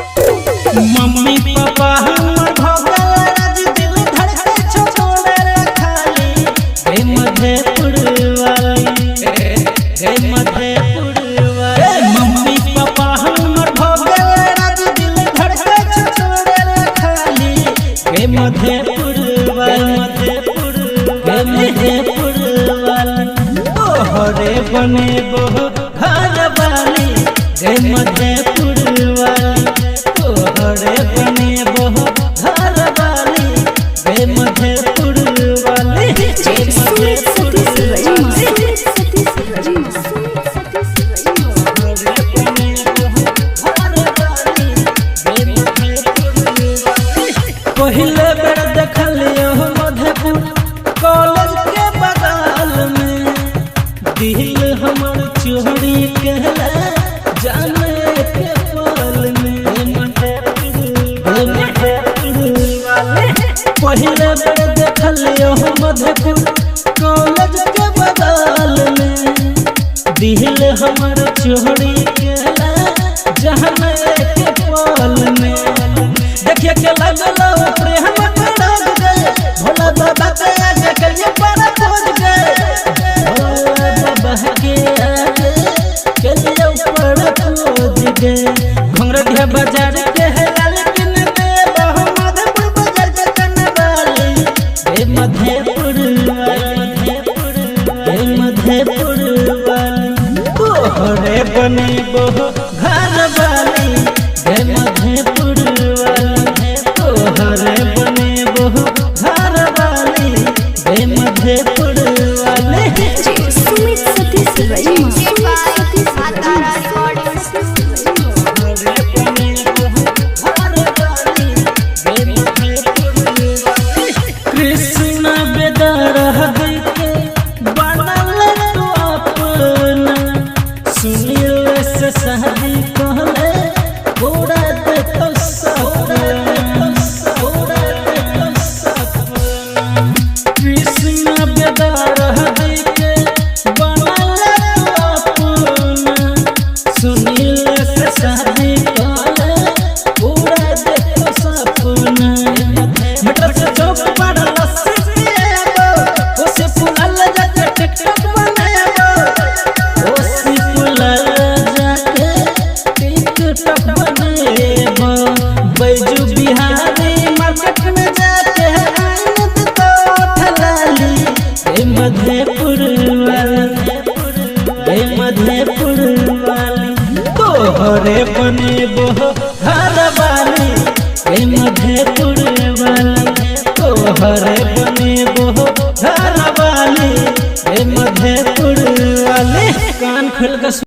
mummy papa हमर भगल आज दिल धड़के छोड़े खाली हे मधेपुर वाली हे मधेपुर वाली मम्मी पापा हमर भगल आज दिल धड़के छोड़े खाली हे मधेपुर वाली मधेपुर वाली तोहरे बने बहु घर वाली हे मधेपुर वाली तोहरे बने बहु घर वाली हे मधेपुर वाली पहले बेर देखलियो मधेपुर कॉलेज के बगल में दिल हमर चोरी कहला जाने के पल में पहले बेर देखलियो मधेपुर कॉलेज के बगल में दिल हमर चोरी कहला जाने के पल में देखिए के लगलो प्रेम पड़क गए भोला बाबा के आगे कलिए पर खोज गए भोला बाबा के आगे कलिए पर खोज गए घंगरधिया बाजार के है लेकिन दे मधेपुर बाजार के कने वाली हे मधेपुर वाली हे मधेपुर वाली तोहरे बने बहु घर वाली हे मधेपुर वाली तोहरे बने बहु घर वाली हे मधेपुर वाली कृष्ण बेदरह के बनल तू अपना सुनील से शादी कहले पूरा देखो सपना कृष्ण बेदरह के बनल तू अपना सुनील से शादी कहले पूरा देखो सपना मीटर से चौक पर लस्सी पिएबो ओसे पुलाल जाके टिकटॉक बनाएबो ओसे पुलाल जाके टिकटॉक बनाएबो बैजू बिहारी मार्केट में जाके आनंद तो ठलाली हे मधेपुर वाली तोहरे बने बहु घर वाली हे मधेपुर